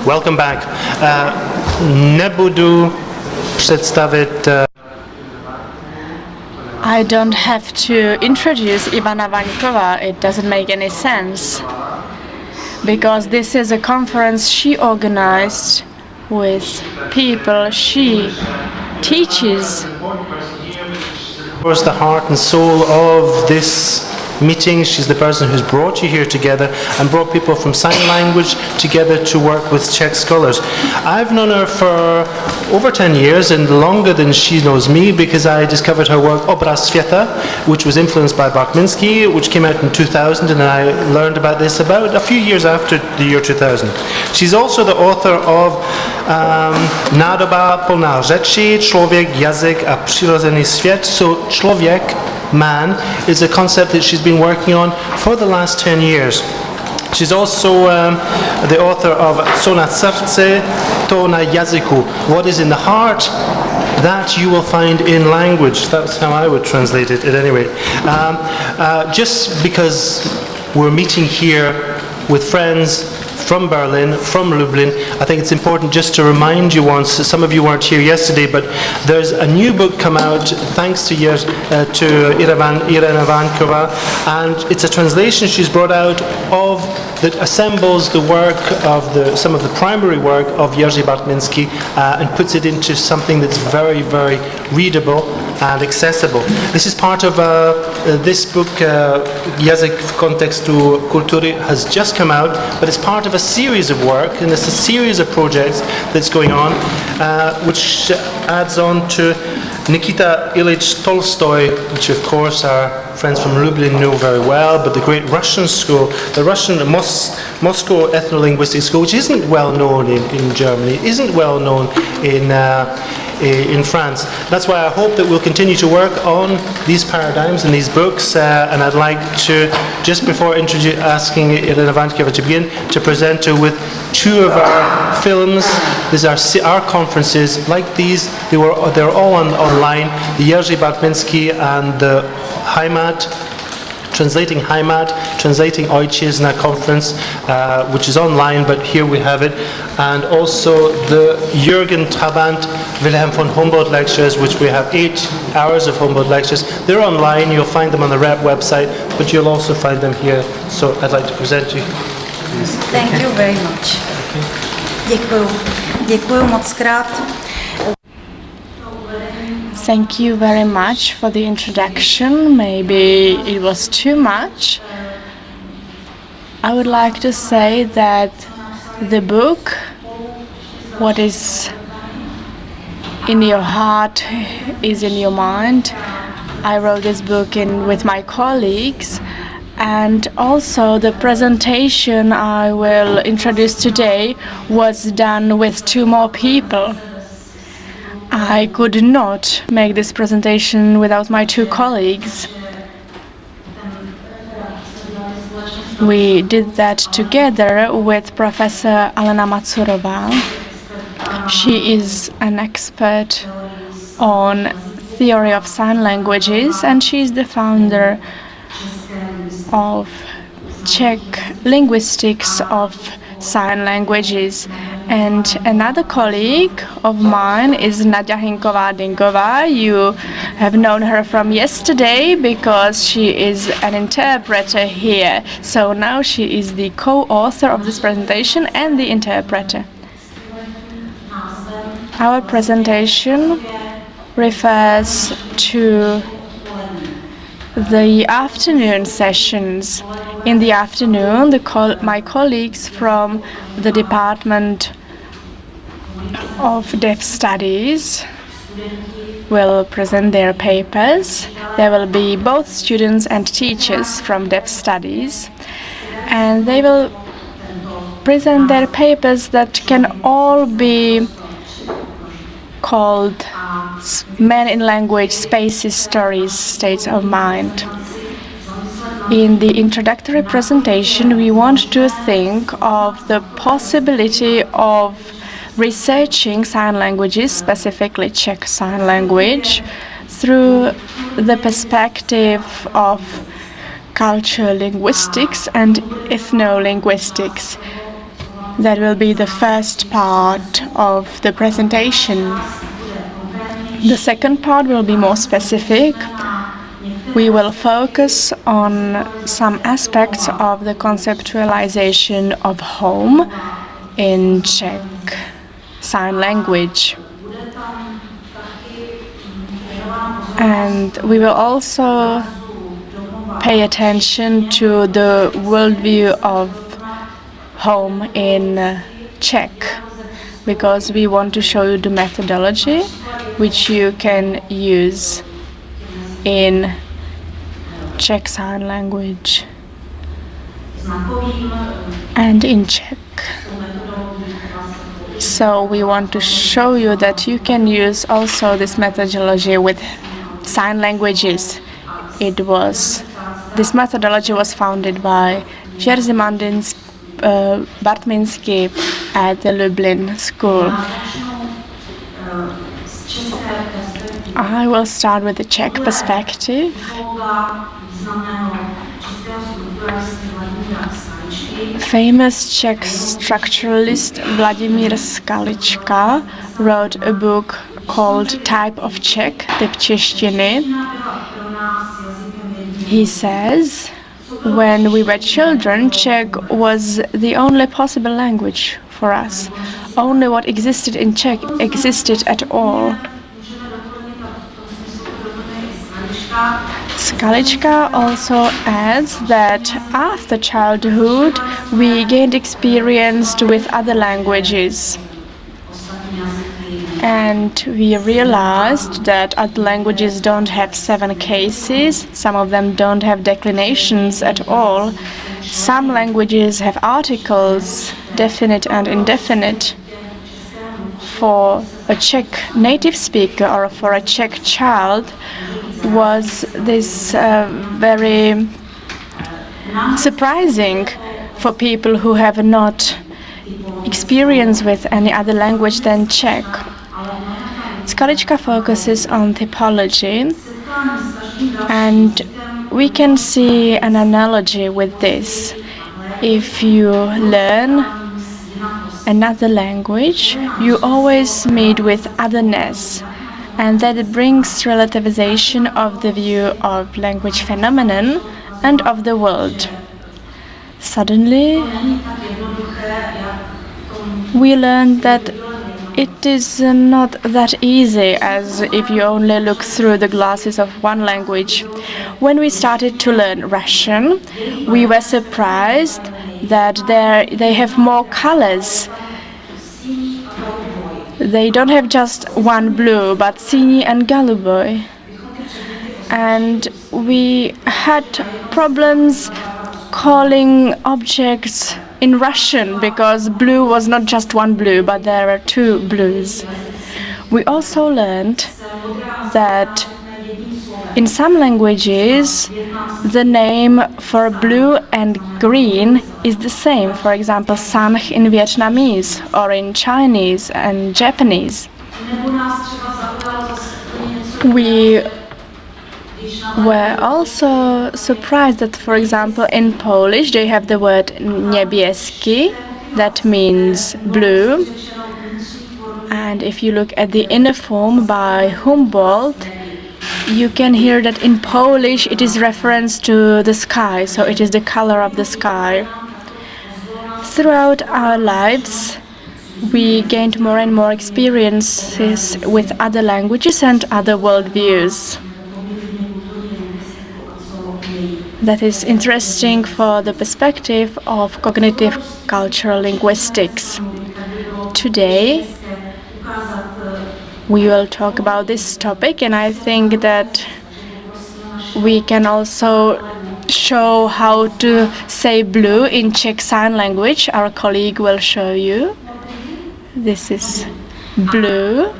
Welcome back. Nebudu przedstawić. I don't have to introduce Irena Vankova. It doesn't make any sense because this is a conference she organized with people she teaches. Of course, the heart and soul of this meeting. She's the person who's brought you here together and brought people from sign language together to work with Czech scholars. I've known her for over 10 years and longer than she knows me, because I discovered her work Obraz Světa, which was influenced by Bakhminsky, which came out in 2000, and I learned about this about a few years after the year 2000. She's also the author of Nádoba plná řeči, Člověk, jazyk a přirozený svět. So člověk, man, is a concept that she's been working on for the last 10 years. She's also the author of Co na srdce, to na jazyku. What is in the heart, that you will find in language. That's how I would translate it at any rate. Just because we're meeting here with friends from Berlin, from Lublin, I think it's important just to remind you once, some of you weren't here yesterday, but there's a new book come out thanks to Irena Vankova, and it's a translation she's brought out of that assembles the work of some of the primary work of Jerzy Bakhminsky and puts it into something that's very, very readable and accessible. This is part of this book, Język w kontekstu kultury, has just come out, but it's part of a series of work, and it's a series of projects that's going on, which adds on to Nikita Ilyich Tolstoy, which of course our friends from Lublin know very well, but the great Russian school, the Russian Moscow Ethno-Linguistic School, which isn't well known in Germany, isn't well known in France. That's why I hope that we'll continue to work on these paradigms and these books, and I'd like to, just before asking Irena Vankova to begin, to present her with two of our films. These are our conferences like these. They're all online. The Jerzy Bakhminsky and the Heimat, translating Ojczyzna conference, which is online, but here we have it, and also the Jürgen Trabant Wilhelm von Humboldt lectures, which we have 8 hours of Humboldt lectures. They're online, you'll find them on the REP website, but you'll also find them here. So I'd like to present you. Please. Thank you very much. Děkuju. Děkuju moc krát. Thank you very much for the introduction. Maybe it was too much. I would like to say that the book, What is in your heart is in your mind. I wrote this book with my colleagues, and also the presentation I will introduce today was done with 2 more people. I could not make this presentation without my 2 colleagues. We did that together with Professor Alena Mazurova. She is an expert on theory of sign languages, and she is the founder of Czech linguistics of sign languages. And another colleague of mine is Nadia Hinková-Dynková. You have known her from yesterday because she is an interpreter here. So now she is the co-author of this presentation and the interpreter. Our presentation refers to the afternoon sessions. In the afternoon, my colleagues from the Department of Deaf Studies will present their papers. There will be both students and teachers from Deaf Studies, and they will present their papers that can all be called Men in Language, Spaces, Stories, States of Mind. In the introductory presentation, we want to think of the possibility of researching sign languages, specifically Czech Sign Language, through the perspective of cultural linguistics and ethno-linguistics. That will be the first part of the presentation. The second part will be more specific. We will focus on some aspects of the conceptualization of home in Czech Sign Language. And we will also pay attention to the worldview of home in Czech, because we want to show you the methodology which you can use in Czech Sign Language and in Czech. So we want to show you that you can use also this methodology with sign languages. This methodology was founded by Jerzy Bartminsky at the Lublin School. I will start with the Czech perspective. Famous Czech structuralist Vladimír Skalička wrote a book called Type of Czech, typ češtiny. He says, when we were children, Czech was the only possible language for us. Only what existed in Czech existed at all. Skalička also adds that after childhood we gained experience with other languages, and we realized that other languages don't have 7 cases, some of them don't have declinations at all. Some languages have articles, definite and indefinite. For a Czech native speaker or for a Czech child, was this very surprising for people who have not experience with any other language than Czech. Skalička focuses on typology, and we can see an analogy with this. If you learn another language, you always meet with otherness, and that brings relativization of the view of language phenomenon and of the world. Suddenly, we learn that it is not that easy as if you only look through the glasses of one language. When we started to learn Russian, we were surprised that they have more colors. They don't have just one blue, but sini and голубой. And we had problems calling objects in Russian because blue was not just one blue, but there are 2 blues. We also learned that in some languages the name for blue and green is the same. For example, samh in Vietnamese or in Chinese and Japanese. We were also surprised that, for example, in Polish they have the word niebieski, that means blue. And if you look at the inner form by Humboldt, you can hear that in Polish it is reference to the sky, so it is the color of the sky. Throughout our lives, we gained more and more experiences with other languages and other worldviews. That is interesting for the perspective of cognitive cultural linguistics. Today, we will talk about this topic, and I think that we can also show how to say blue in Czech Sign Language. Our colleague will show you. This is blue.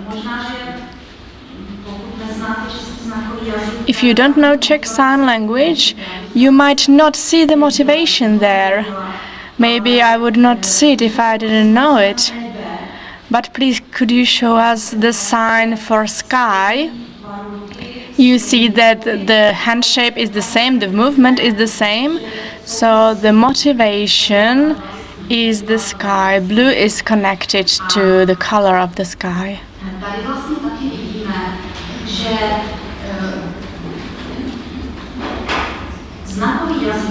If you don't know Czech Sign Language, you might not see the motivation there. Maybe I would not see it if I didn't know it. But please, could you show us the sign for sky? You see that the hand shape is the same, the movement is the same. So the motivation is the sky. Blue is connected to the color of the sky. Tady vlastně taky vidíme, že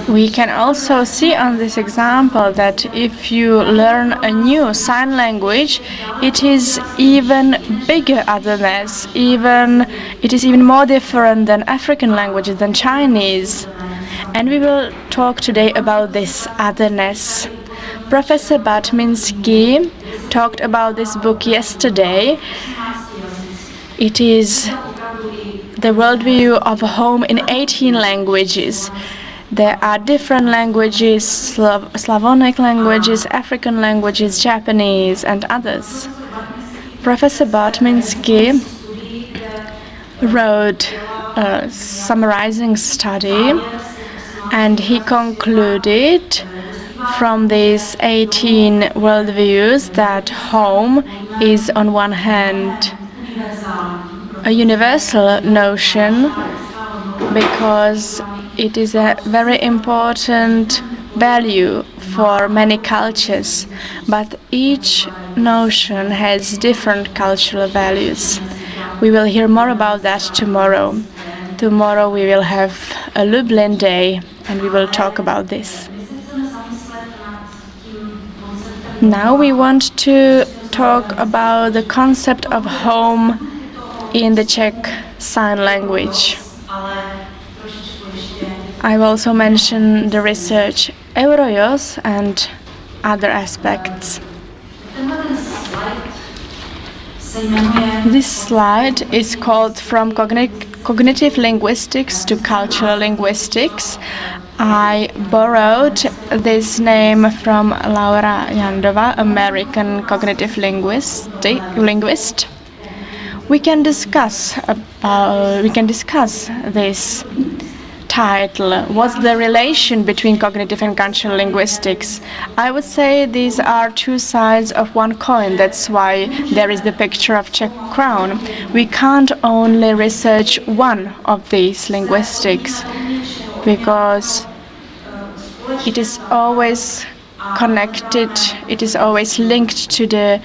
we can also see on this example that if you learn a new sign language, it is even bigger otherness, it is even more different than African languages, than Chinese. And we will talk today about this otherness. Professor Batminsky talked about this book yesterday. It is the worldview of a home in 18 languages. There are different languages, Slavonic languages, African languages, Japanese, and others. Professor Batminsky wrote a summarizing study, and he concluded from these 18 worldviews that home is, on one hand, a universal notion because it is a very important value for many cultures, but each notion has different cultural values. We will hear more about that tomorrow. Tomorrow we will have a Lublin Day and we will talk about this. Now we want to talk about the concept of home in the Czech Sign Language. I will also mention the research Eurojos and other aspects. This slide is called From Cognitive Linguistics to Cultural Linguistics. I borrowed this name from Laura Jandova, American cognitive linguist. We can discuss this title. What's the relation between cognitive and cultural linguistics? I would say these are two sides of one coin. That's why there is the picture of Czech crown. We can't only research one of these linguistics because it is always connected, it is always linked to the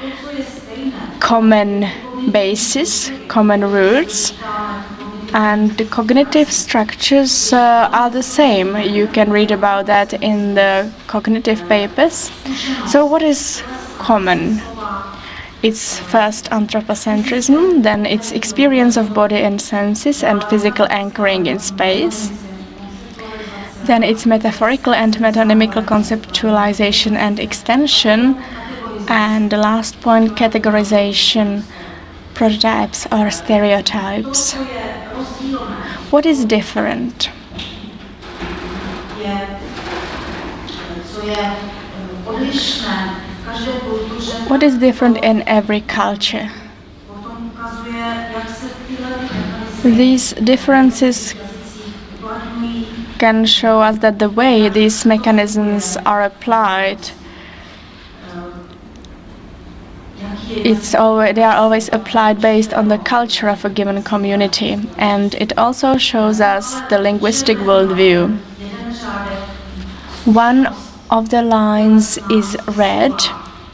common basis, common roots. And the cognitive structures are the same. You can read about that in the cognitive papers. So what is common? It's first anthropocentrism, then it's experience of body and senses and physical anchoring in space. Then it's metaphorical and metonymical conceptualization and extension. And the last point, categorization, prototypes or stereotypes. What is different? What is different in every culture? These differences can show us that the way these mechanisms are applied, they are always applied based on the culture of a given community, and it also shows us the linguistic worldview. One of the lines is red.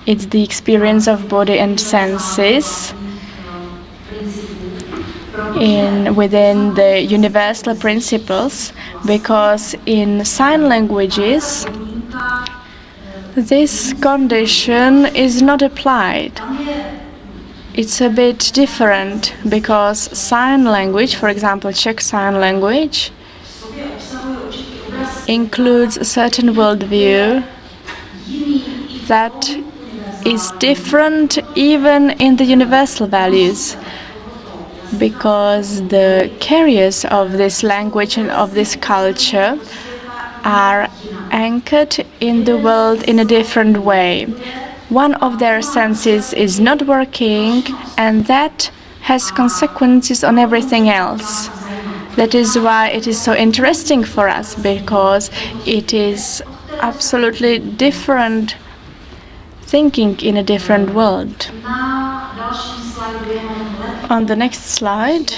It's the experience of body and senses within the universal principles, because in sign languages this condition is not applied. It's a bit different because sign language, for example Czech Sign Language, includes a certain worldview that is different even in the universal values, because the carriers of this language and of this culture are anchored in the world in a different way. One of their senses is not working, and that has consequences on everything else. That is why it is so interesting for us, because it is absolutely different thinking in a different world. On the next slide,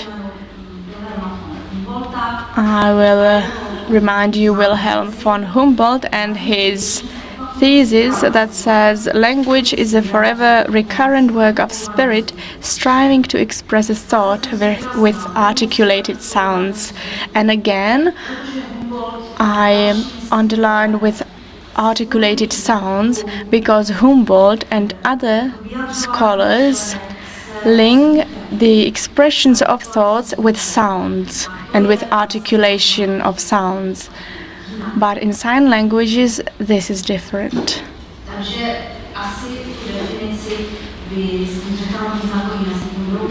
I will remind you Wilhelm von Humboldt and his thesis that says language is a forever recurrent work of spirit, striving to express a thought with articulated sounds. And again, I underline with articulated sounds because Humboldt and other scholars link the expressions of thoughts with sounds and with articulation of sounds. But in sign languages, this is different.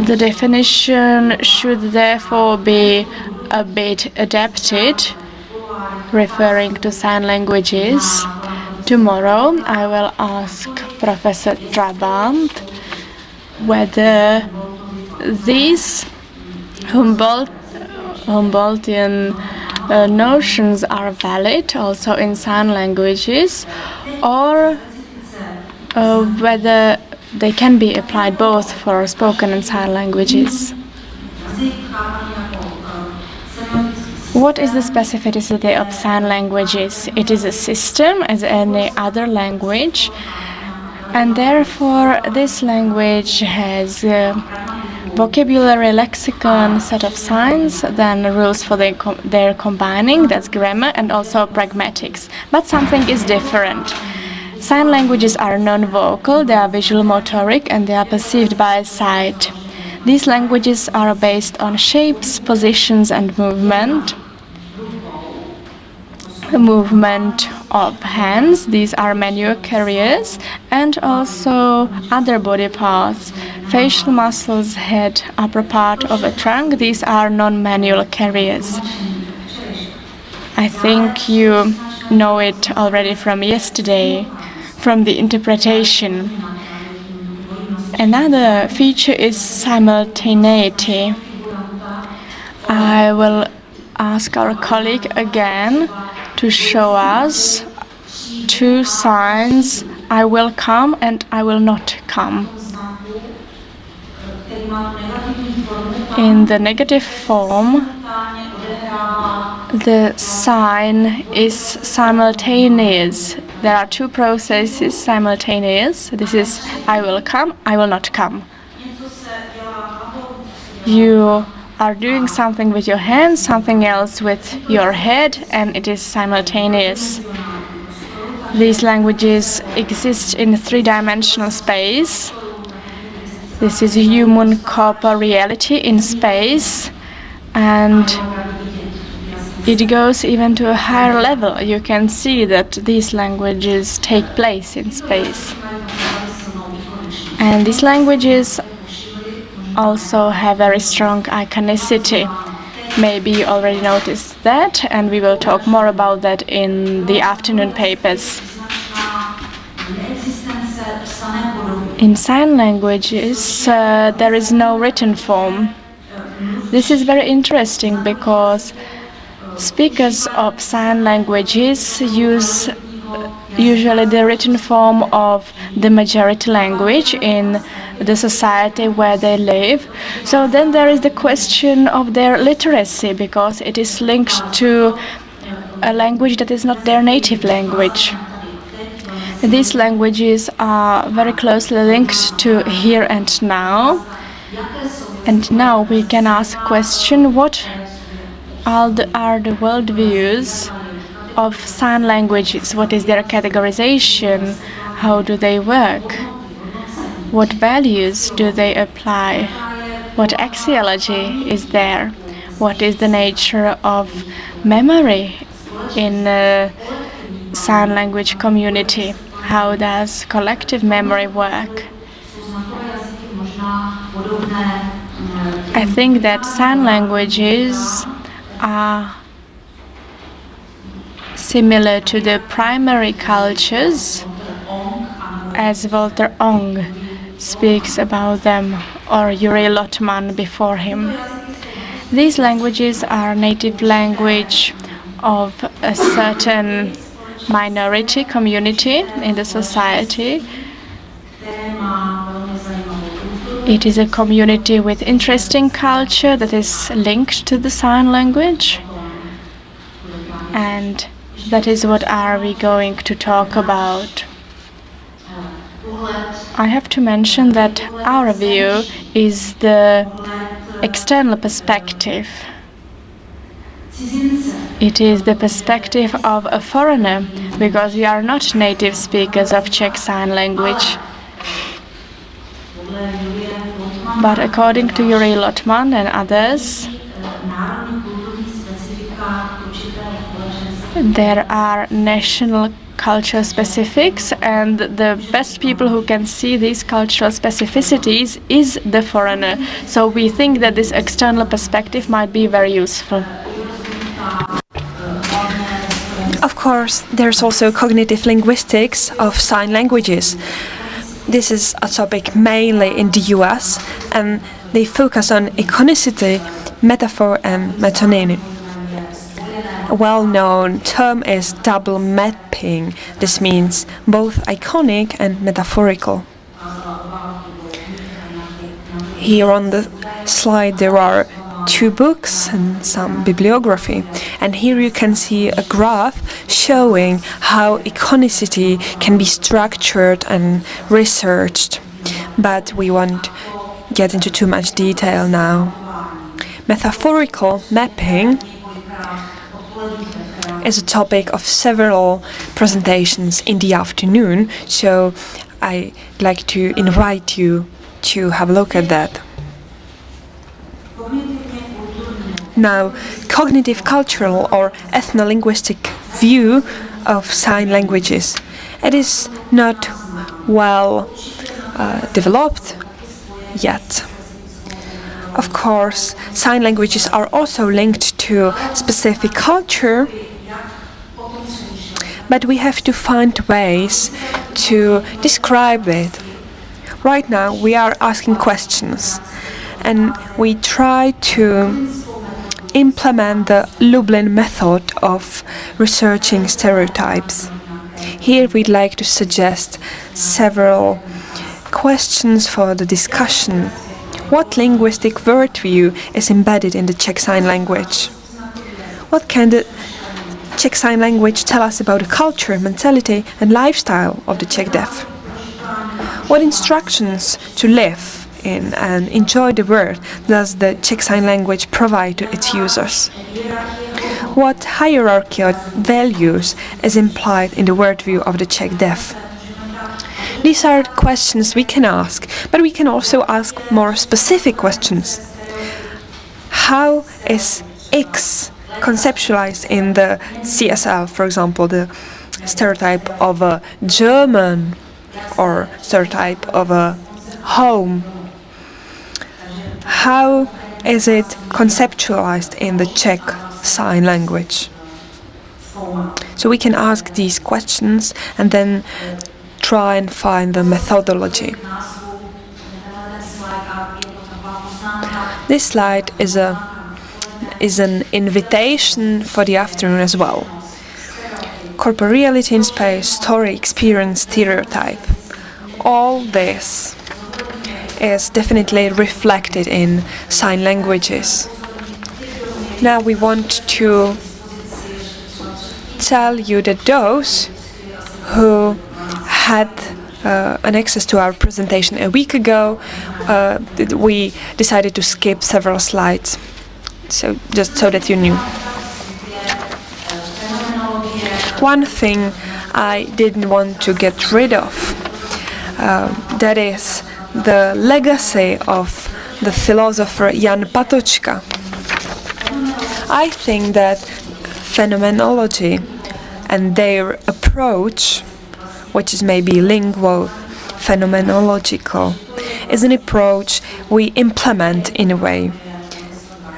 The definition should therefore be a bit adapted, referring to sign languages. Tomorrow I will ask Professor Trabant whether these Humboldtian notions are valid also in sign languages, or whether they can be applied both for spoken and sign languages. What is the specificity of sign languages? It is a system as any other language, and therefore this language has vocabulary, lexicon, set of signs, then rules for their combining, that's grammar, and also pragmatics. But something is different. Sign languages are non-vocal, they are visual motoric, and they are perceived by sight. These languages are based on shapes, positions, and movement. The movement of hands, these are manual carriers, and also other body parts. Facial muscles, head, upper part of a trunk, these are non-manual carriers. I think you know it already from yesterday, from the interpretation. Another feature is simultaneity. I will ask our colleague again to show us two signs, I will come and I will not come. In the negative form, the sign is simultaneous. There are two processes simultaneous. This is I will come, I will not come. You are doing something with your hands, something else with your head, and it is simultaneous. These languages exist in three-dimensional space. This is a human corporeality in space, and it goes even to a higher level. You can see that these languages take place in space. And these languages also have very strong iconicity. Maybe you already noticed that, and we will talk more about that in the afternoon papers. In sign languages, there is no written form. This is very interesting because speakers of sign languages use usually the written form of the majority language in the society where they live. So then there is the question of their literacy, because it is linked to a language that is not their native language. These languages are very closely linked to here and now. And now we can ask a question, what are the worldviews of sign languages? What is their categorization? How do they work? What values do they apply? What axiology is there? What is the nature of memory in a sign language community? How does collective memory work? I think that sign languages are similar to the primary cultures, as Walter Ong speaks about them, or Yuri Lotman before him. These languages are native language of a certain minority community in the society. It is a community with interesting culture that is linked to the sign language, and That is what are we going to talk about. I have to mention that our view is the external perspective. It is the perspective of a foreigner, because we are not native speakers of Czech Sign Language. But according to Yuri Lotman and others, there are national cultural specifics, and the best people who can see these cultural specificities is the foreigner. So we think that this external perspective might be very useful. Of course, there's also cognitive linguistics of sign languages. This is a topic mainly in the US, and they focus on iconicity, metaphor, and metonymy. A well-known term is double mapping. This means both iconic and metaphorical. Here on the slide there are 2 books and some bibliography, and here you can see a graph showing how iconicity can be structured and researched, but we won't get into too much detail now. Metaphorical mapping is a topic of several presentations in the afternoon, so I'd like to invite you to have a look at that. Now, cognitive cultural or ethno-linguistic view of sign languages. It is not well developed yet. Of course, sign languages are also linked to specific culture, but we have to find ways to describe it. Right now we are asking questions, and we try to implement the Lublin method of researching stereotypes. Here we'd like to suggest several questions for the discussion. What linguistic worldview is embedded in the Czech Sign Language? What can the Czech Sign Language tell us about the culture, mentality and lifestyle of the Czech deaf? What instructions to live in and enjoy the world does the Czech Sign Language provide to its users? What hierarchy of values is implied in the worldview of the Czech deaf? These are questions we can ask, but we can also ask more specific questions. How is X conceptualized in the CSL, for example, the stereotype of a German or stereotype of a home? How is it conceptualized in the Czech Sign Language? So we can ask these questions and then try and find the methodology. This slide is an invitation for the afternoon as well. Corporeality in space, story, experience, stereotype. All this is definitely reflected in sign languages. Now we want to tell you that those who had an access to our presentation a week ago, we decided to skip several slides, so just so that you knew. One thing I didn't want to get rid of, that is the legacy of the philosopher Jan Patočka. I think that phenomenology and their approach, which is maybe linguo-phenomenological, is an approach we implement in a way.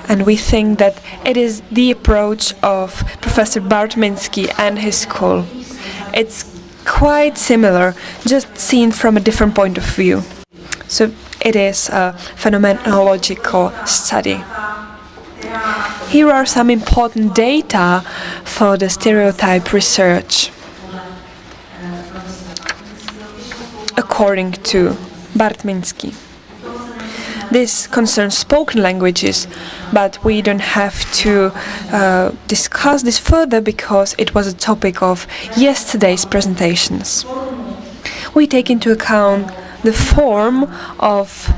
And we think that it is the approach of Professor Bartminski and his school. It's quite similar, just seen from a different point of view. So it is a phenomenological study. Here are some important data for the stereotype research. According to Bartminski, This concerns spoken languages, but we don't have to discuss this further because it was a topic of yesterday's presentations. We take into account the form of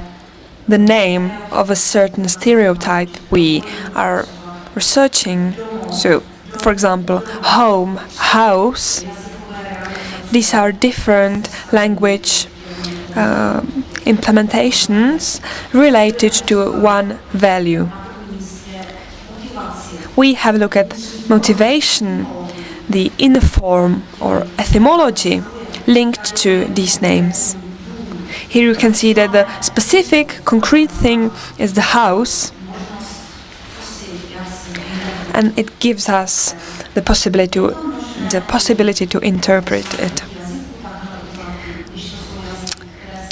the name of a certain stereotype we are researching. So, for example, home, house. These are different language implementations related to one value. We have a look at motivation, the inner form or etymology linked to these names. Here you can see that the specific, concrete thing is the house, and it gives us the possibility to interpret it.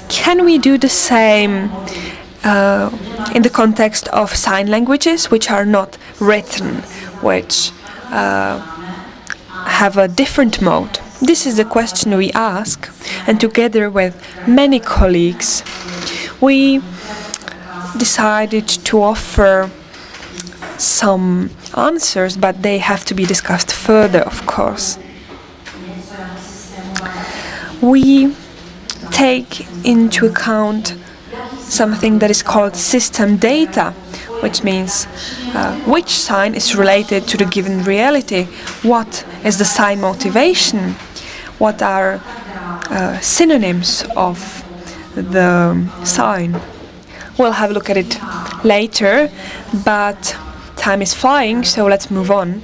Can we do the same in the context of sign languages, which are not written, which have a different mode? This is the question we ask, and together with many colleagues, we decided to offer some answers, but they have to be discussed further, of course. We take into account something that is called system data, which means which sign is related to the given reality, what is the sign motivation, what are synonyms of the sign. We'll have a look at it later, but time is flying, so let's move on.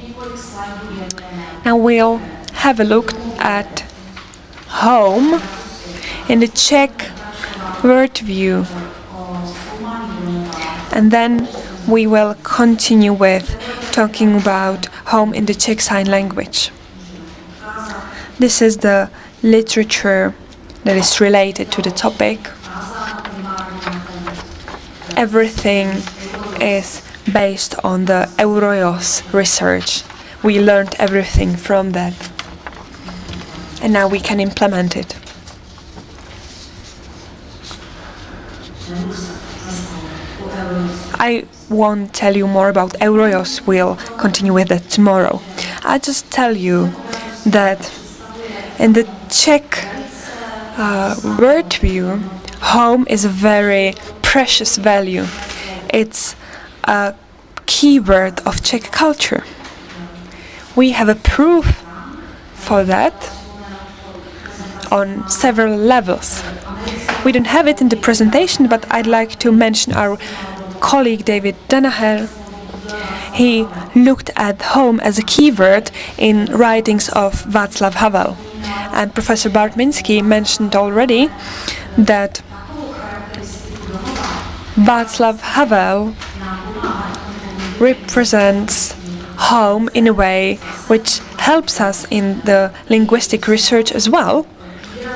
Now we'll have a look at home in the Czech word view, and then we will continue with talking about home in the Czech Sign Language. This is the literature that is related to the topic. Everything is based on the Eurojos research. We learned everything from that, and now we can implement it. I won't tell you more about Eurojos, we'll continue with that tomorrow. I'll just tell you that in the Czech word view, home is a very precious value. It's a keyword of Czech culture. We have a proof for that on several levels. We don't have it in the presentation, but I'd like to mention our colleague David Danaher. He looked at home as a keyword in writings of Václav Havel. And Professor Bartminski mentioned already that Václav Havel represents home in a way which helps us in the linguistic research as well,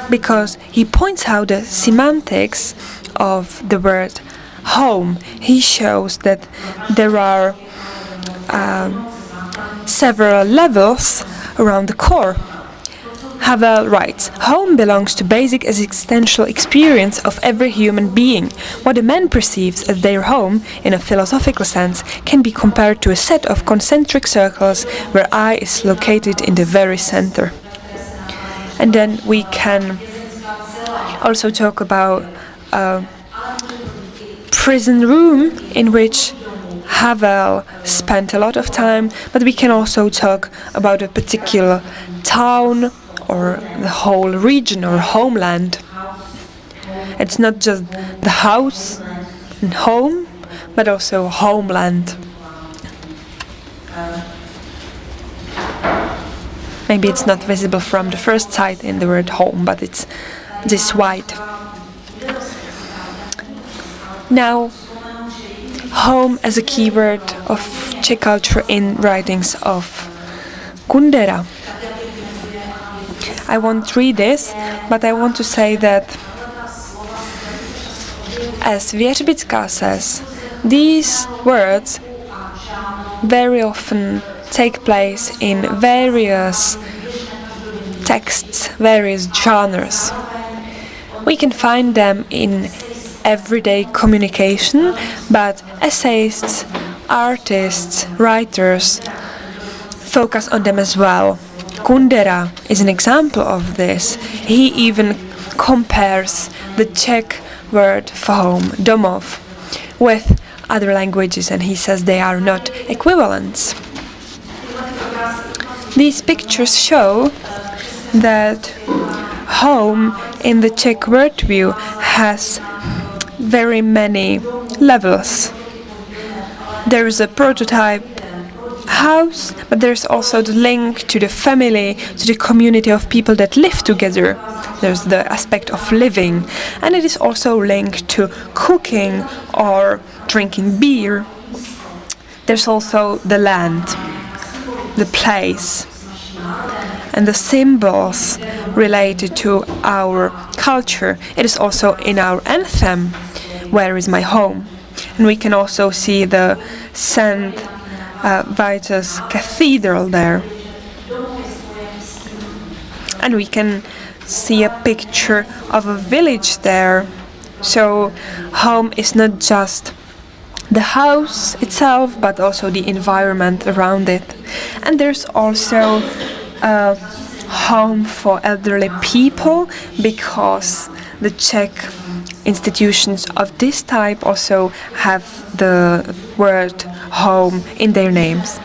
because he points out the semantics of the word home. He shows that there are several levels around the core. Havel writes, home belongs to basic existential experience of every human being. What a man perceives as their home, in a philosophical sense, can be compared to a set of concentric circles where I is located in the very center. And then we can also talk about a prison room in which Havel spent a lot of time, but we can also talk about a particular town or the whole region or homeland. It's not just the house and home, but also homeland. Maybe it's not visible from the first sight in the word home, but it's this wide. Now, home as a keyword of Czech culture in writings of Kundera. I won't read this, but I want to say that, as Věřbická says, these words very often take place in various texts, various genres. We can find them in everyday communication, but essayists, artists, writers focus on them as well. Kundera is an example of this. He even compares the Czech word for home, domov, with other languages, and he says they are not equivalents. These pictures show that home in the Czech word view has very many levels. There is a prototype house, but there's also the link to the family, to the community of people that live together. There's the aspect of living, and it is also linked to cooking or drinking beer. There's also the land, the place, and the symbols related to our culture. It is also in our anthem, "Where is my home?" And we can also see the St. Vitus Cathedral there. And we can see a picture of a village there. So home is not just the house itself, but also the environment around it. And there's also a home for elderly people, because the Czech institutions of this type also have the word home in their names.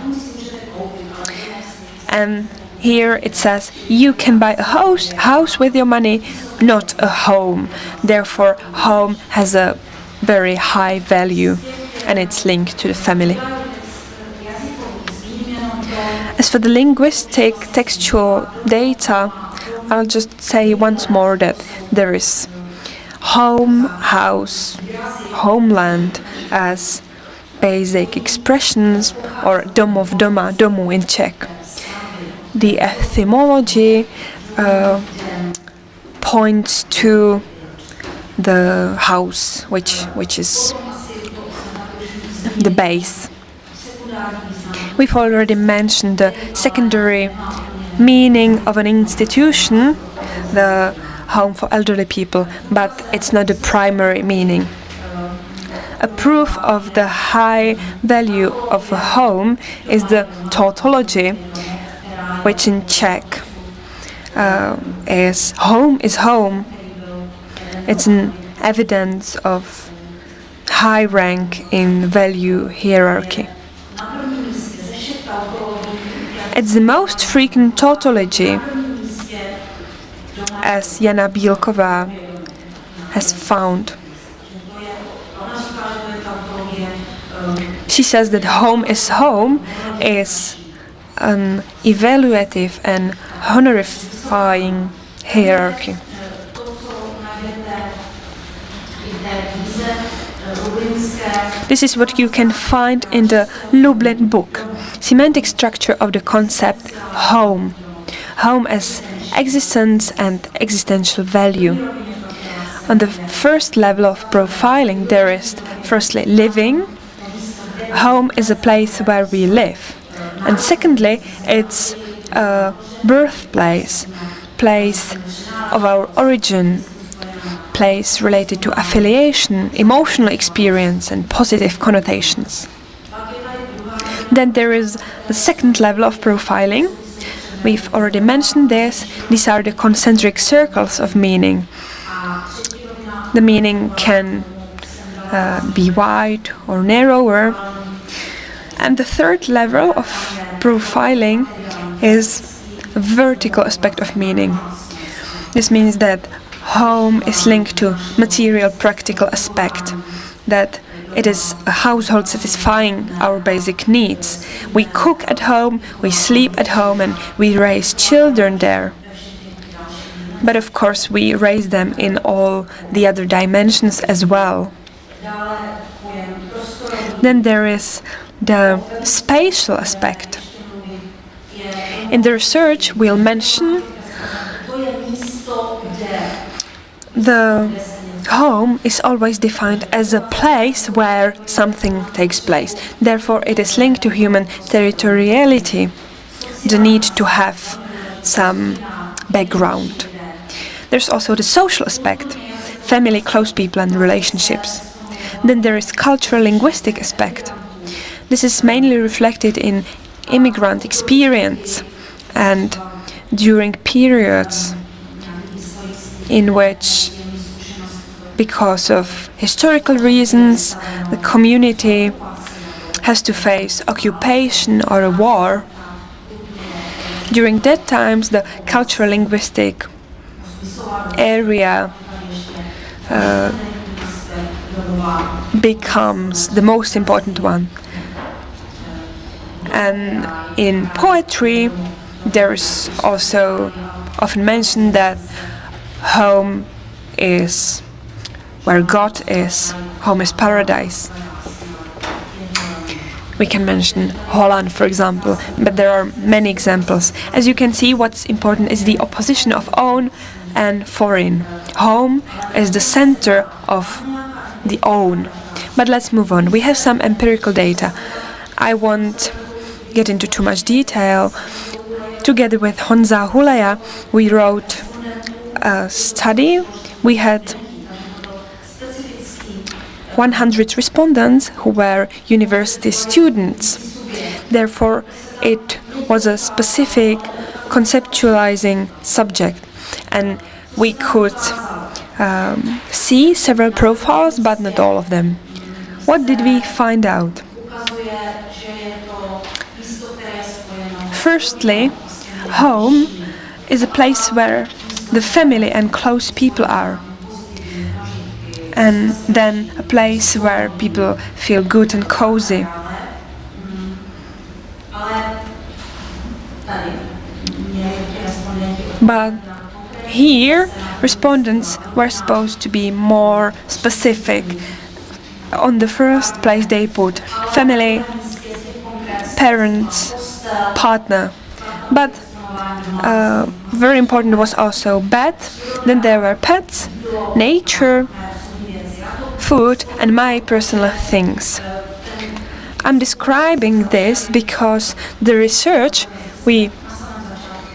And here it says you can buy a house with your money, not a home. Therefore, home has a very high value, and it's linked to the family. As for the linguistic textual data, I'll just say once more that there is home, house, homeland as basic expressions, or domov, doma, domu in Czech. The etymology points to the house, which is the base. We've already mentioned the secondary meaning of an institution, the home for elderly people, but it's not the primary meaning. A proof of the high value of a home is the tautology, which in Czech is home is home. It's an evidence of high rank in value hierarchy. It's the most frequent tautology, as Irena Vankova has found. She says that home is an evaluative and honorifying hierarchy. This is what you can find in the Lublin book, Semantic Structure of the Concept Home. Home as existence and existential value. On the first level of profiling, there is firstly living. Home is a place where we live. And secondly, it's a birthplace, place of our origin, place related to affiliation, emotional experience, and positive connotations. Then there is the second level of profiling. We've already mentioned this. These are the concentric circles of meaning. The meaning can be wide or narrower. And the third level of profiling is a vertical aspect of meaning. This means that home is linked to material practical aspect, that it is a household satisfying our basic needs. We cook at home, we sleep at home, and we raise children there. But of course we raise them in all the other dimensions as well. Then there is the spatial aspect. In the research we'll mention the home is always defined as a place where something takes place. Therefore, it is linked to human territoriality, the need to have some background. There's also the social aspect. family, close people and relationships. Then there is cultural linguistic aspect. This is mainly reflected in immigrant experience and during periods in which, because of historical reasons, the community has to face occupation or a war. During that times, the cultural linguistic area becomes the most important one. And in poetry, there's also often mentioned that home is where God is, home is paradise. We can mention Holland, for example, but there are many examples. As you can see, what's important is the opposition of own and foreign. Home is the center of the own. But let's move on. We have some empirical data. I won't get into too much detail. Together with Honza Hulaya, we wrote a study. We had 100 respondents who were university students. Therefore, it was a specific conceptualizing subject, and we could see several profiles, but not all of them. What did we find out? Firstly, home is a place where the family and close people are. And then a place where people feel good and cozy. But here, respondents were supposed to be more specific. On the first place they put family, parents, partner. But very important was also bed. Then there were pets, nature, food and my personal things. I'm describing this because the research we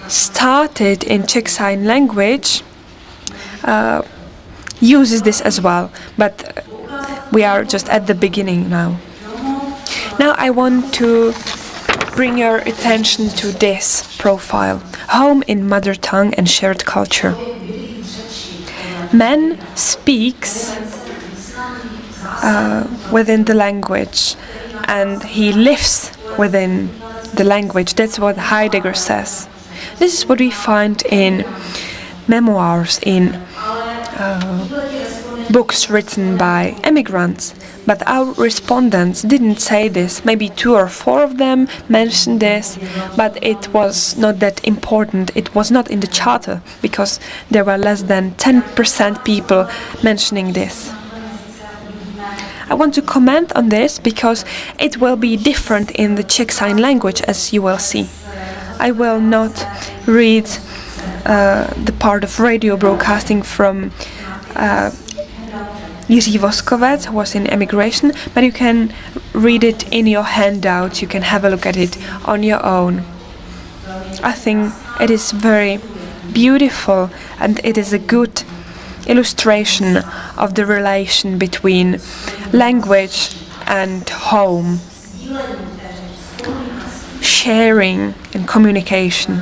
started in Czech Sign Language uses this as well, but we are just at the beginning now. Now I want to bring your attention to this profile: home in mother tongue and shared culture. Man speaks within the language, and he lives within the language. That's what Heidegger says. This is what we find in memoirs, in books written by immigrants. But our respondents didn't say this. Maybe 2 or 4 of them mentioned this, but it was not that important. It was not in the charter because there were less than 10% people mentioning this. I want to comment on this because it will be different in the Czech Sign Language, as you will see. I will not read the part of radio broadcasting from Jiří Voskovec, who was in emigration, but you can read it in your handout, you can have a look at it on your own. I think it is very beautiful and it is a good illustration of the relation between language and home, sharing and communication.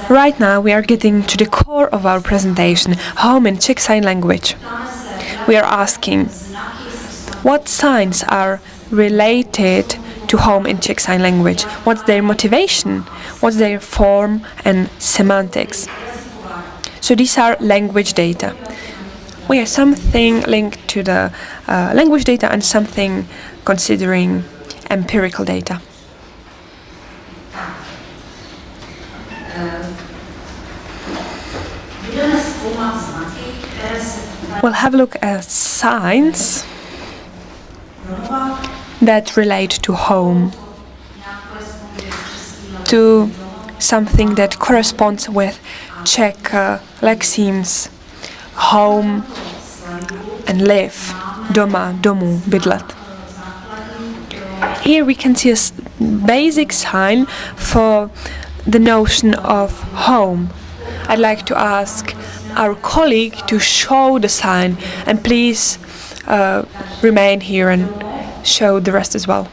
Right now we are getting to the core of our presentation, home in Czech Sign Language. We are asking, what signs are related to home in Czech Sign Language? What's their motivation? What's their form and semantics? So these are language data. We have something linked to the language data and something considering empirical data. We'll have a look at signs that relate to home, to something that corresponds with Czech lexemes home and live, doma, domu, bydlet. Here we can see a basic sign for the notion of home. I'd like to ask our colleague to show the sign, and please remain here and show the rest as well.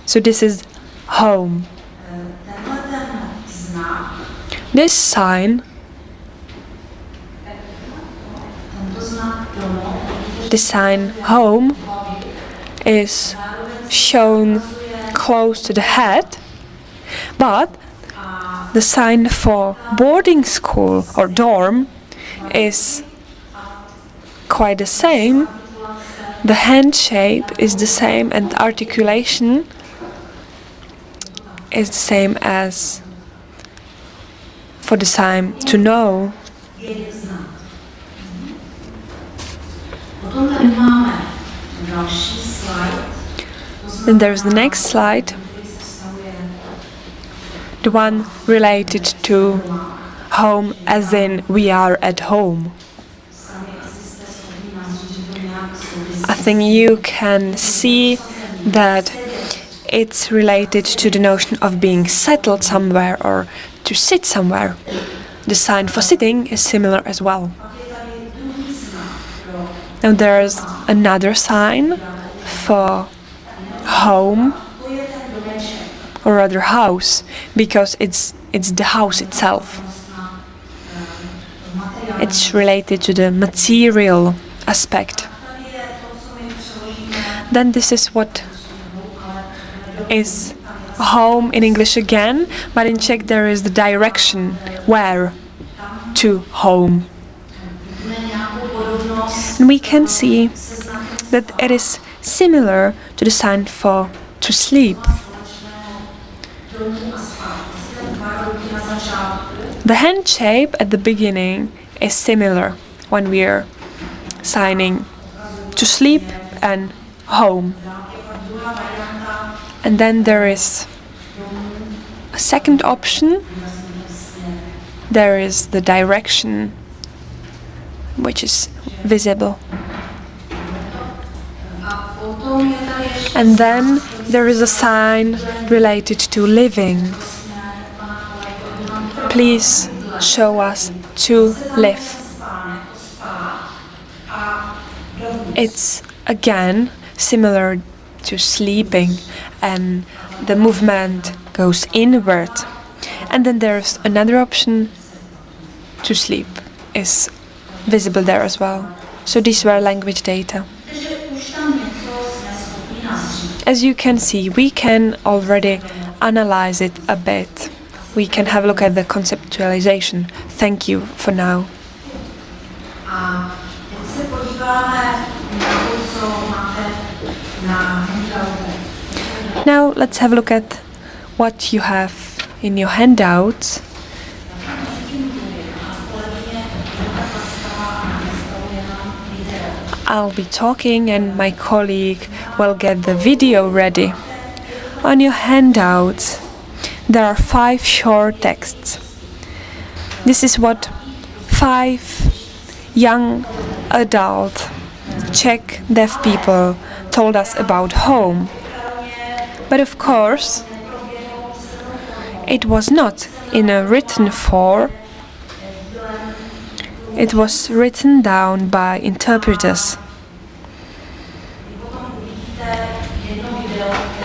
So this is home. This sign, the sign home, is shown close to the head, but the sign for boarding school or dorm is quite the same. The hand shape is the same and the articulation is the same as for the sign to know. Then there's the next slide, the one related to home as in we are at home. I think you can see that it's related to the notion of being settled somewhere or to sit somewhere. The sign for sitting is similar as well. Now there's another sign for home, or rather house, because it's the house itself. It's related to the material aspect. Then this is what is home in English again, but in Czech there is the direction where to home. And we can see that it is similar to the sign for to sleep. The hand shape at the beginning is similar when we are signing to sleep and home. And then there is a second option. There is the direction which is visible. And then there is a sign related to living. Please show us to live. It's again similar to sleeping, and the movement goes inward. And then there's another option, to sleep, is visible there as well. So these were language data. As you can see, we can already analyze it a bit. We can have a look at the conceptualization. Thank you for now. Now let's have a look at what you have in your handouts. I'll be talking and my colleague will get the video ready. On your handouts there are 5 short texts. This is what 5 young adult Czech deaf people told us about home. But of course, it was not in a written form. It was written down by interpreters.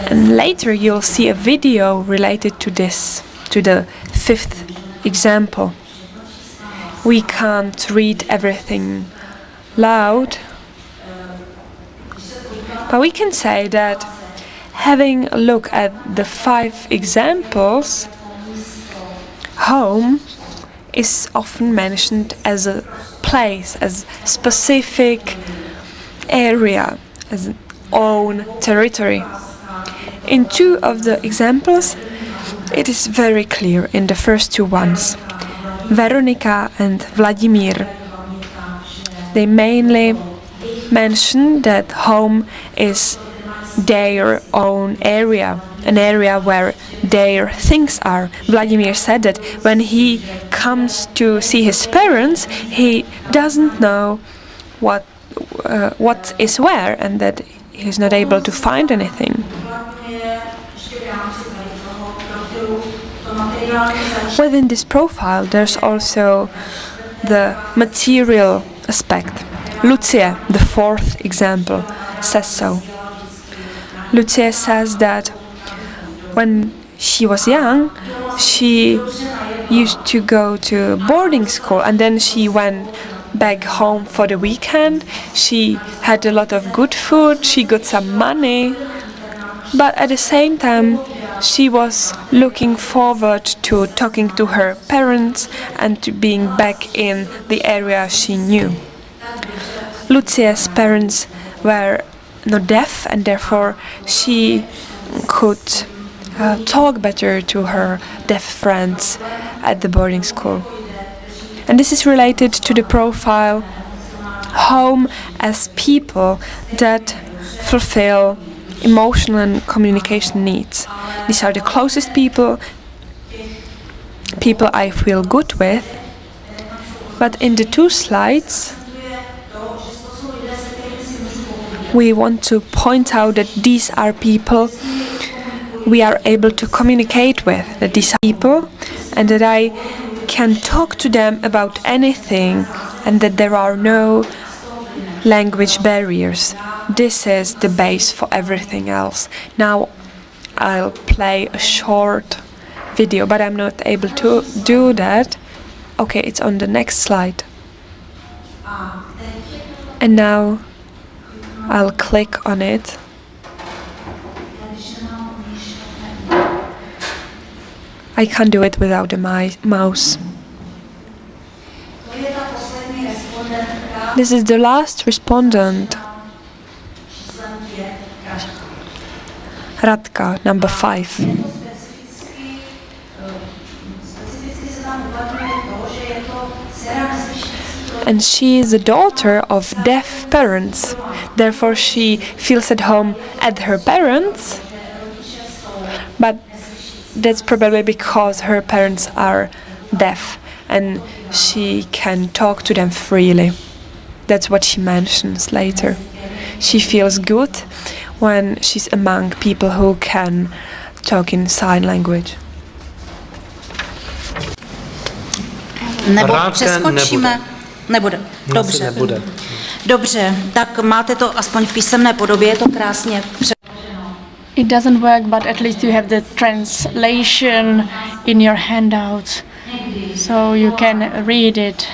And later you'll see a video related to this, to the 5th example. We can't read everything loud, but we can say that having a look at the 5 examples, home is often mentioned as a place, as specific area, as an own territory. In 2 of the examples, it is very clear in the first 2 ones. Veronika and Vladimír, they mainly mention that home is their own area, an area where their things are. Vladimír said that when he comes to see his parents, he doesn't know what is where, and that he's not able to find anything. Within this profile, there's also the material aspect. Lucia, the fourth example, says so. Lucia says that when she was young, she used to go to boarding school and then she went back home for the weekend. She had a lot of good food, she got some money, but at the same time she was looking forward to talking to her parents and to being back in the area she knew. Lucia's parents were not deaf and therefore she could talk better to her deaf friends at the boarding school. And this is related to the profile home as people that fulfill emotional and communication needs. These are the closest people I feel good with. But in the two slides, we want to point out that these are people we are able to communicate with, that these are people and that I can talk to them about anything and that there are no language barriers. This is the base for everything else. Now I'll play a short video, but I'm not able to do that. Okay, it's on the next slide. And now I'll click on it. I can't do it without a mouse. This is the last respondent. Radka, number 5. And she is the daughter of deaf parents. Therefore she feels at home at her parents, but that's probably because her parents are deaf and she can talk to them freely. That's what she mentions later. She feels good when she's among people who can talk in sign language. Nebo Rádka přeskočíme? Nebude. Dobře. Nebude. Dobře, tak máte to aspoň v písemné podobě, je to krásně. It doesn't work, but at least you have the translation in your handouts, so you can read it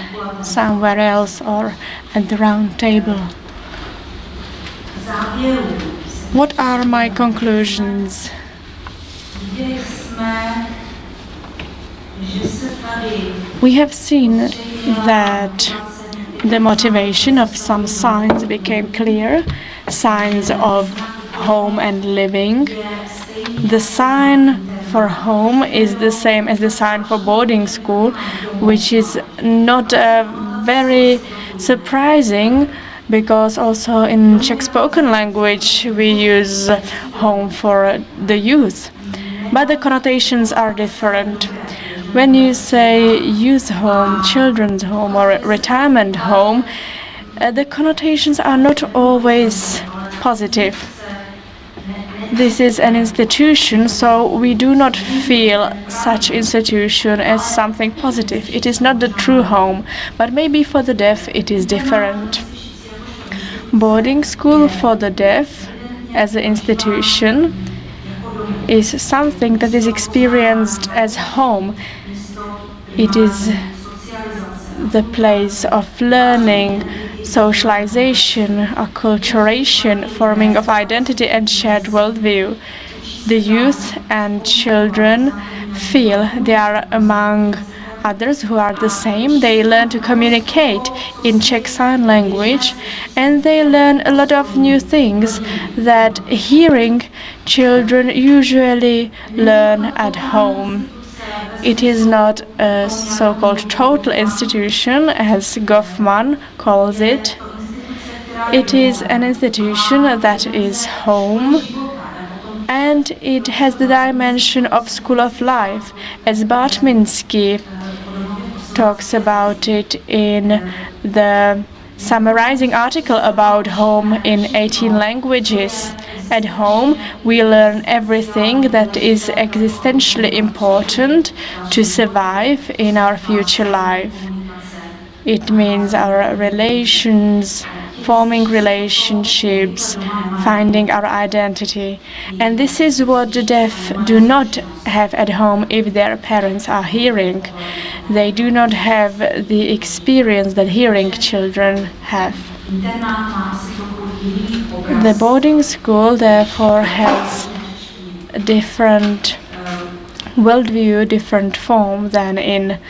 somewhere else or at the round table. What are my conclusions? We have seen that the motivation of some signs became clear, signs of home and living. The sign for home is the same as the sign for boarding school, which is not very surprising because also in Czech spoken language we use home for the youth. But the connotations are different. When you say youth home, children's home or retirement home, the connotations are not always positive. This is an institution, so we do not feel such institution as something positive. It is not the true home, but maybe for the deaf it is different. Boarding school for the deaf as an institution is something that is experienced as home. It is the place of learning, socialization, acculturation, forming of identity and shared worldview. The youth and children feel they are among others who are the same. They learn to communicate in Czech Sign Language and they learn a lot of new things that hearing children usually learn at home. It is not a so-called total institution, as Goffman calls it. It is an institution that is home, and it has the dimension of school of life, as Bartminsky talks about it in the summarizing article about home in 18 languages. At home, we learn everything that is existentially important to survive in our future life. It means our relations, forming relationships, finding our identity. And this is what the deaf do not have at home if their parents are hearing. They do not have the experience that hearing children have. The boarding school therefore has a different worldview, different form than in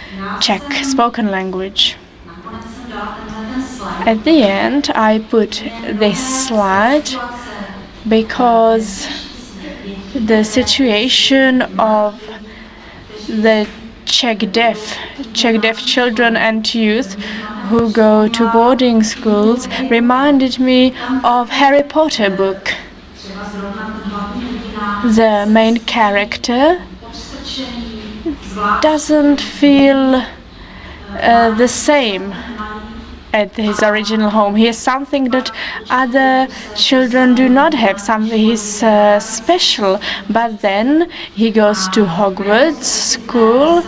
Czech spoken language. At the end, I put this slide because the situation of the Czech deaf children and youth who go to boarding schools reminded me of Harry Potter book. The main character doesn't feel the same at his original home. He has something that other children do not have, something he's special. But then he goes to Hogwarts school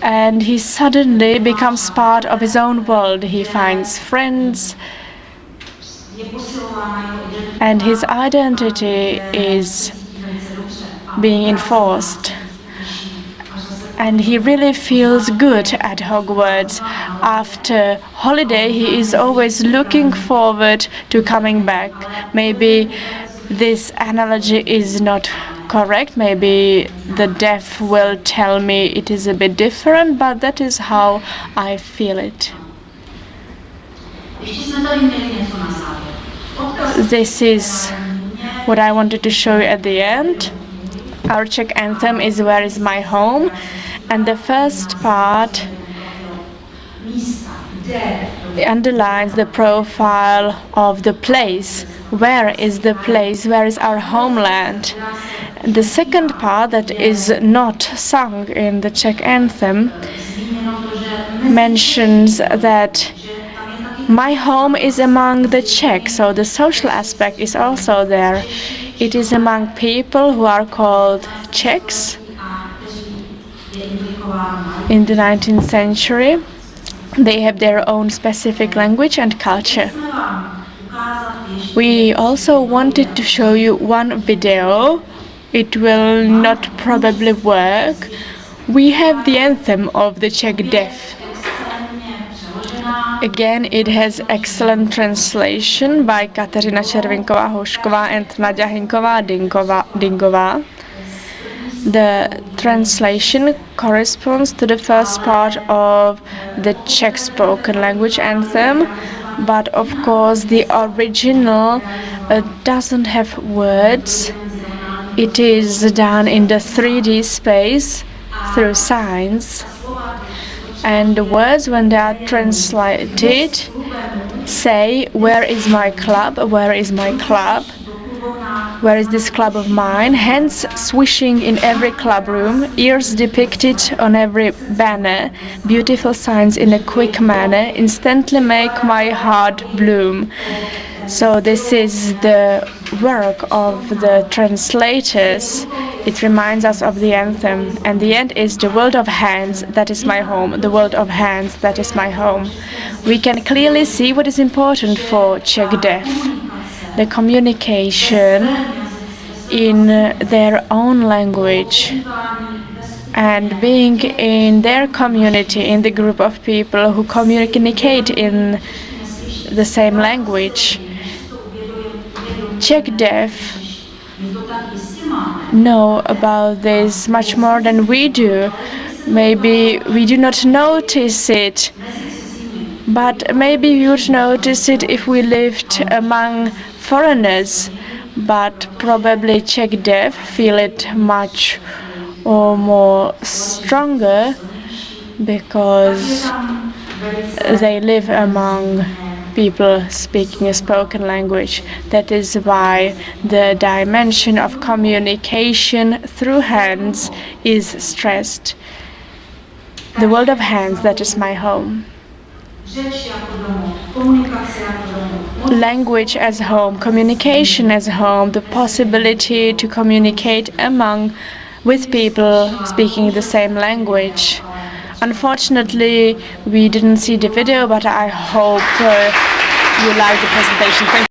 and he suddenly becomes part of his own world. He finds friends and his identity is being enforced. And he really feels good at Hogwarts. After holiday, he is always looking forward to coming back. Maybe this analogy is not correct. Maybe the deaf will tell me it is a bit different, but that is how I feel it. This is what I wanted to show you at the end. Our Czech anthem is Where is My Home? And the first part underlines the profile of the place. Where is the place? Where is our homeland? And the second part that is not sung in the Czech anthem mentions that my home is among the Czech, so the social aspect is also there. It is among people who are called Czechs. In the 19th century, they have their own specific language and culture. We also wanted to show you one video. It will not probably work. We have the anthem of the Czech deaf. Again, it has excellent translation by Kateřina Červinková-Houšková and Naďa Hinková-Dingová. The translation corresponds to the first part of the Czech spoken language anthem, but of course the original doesn't have words. It is done in the 3D space through signs, and the words, when they are translated, say, where is my club, where is my club, where is this club of mine, hands swishing in every club room, ears depicted on every banner, beautiful signs in a quick manner, instantly make my heart bloom. So this is the work of the translators. It reminds us of the anthem. And the end is the world of hands, that is my home. The world of hands, that is my home. We can clearly see what is important for Czech deaf. The communication in their own language and being in their community, in the group of people who communicate in the same language. Czech deaf know about this much more than we do. Maybe we do not notice it, but maybe we would notice it if we lived among foreigners, but probably Czech deaf feel it much or more stronger because they live among people speaking a spoken language. That is why the dimension of communication through hands is stressed. The world of hands, that is my home. language as home, communication as home, the possibility to communicate with people speaking the same language. Unfortunately, we didn't see the video, but I hope you like the presentation. Thank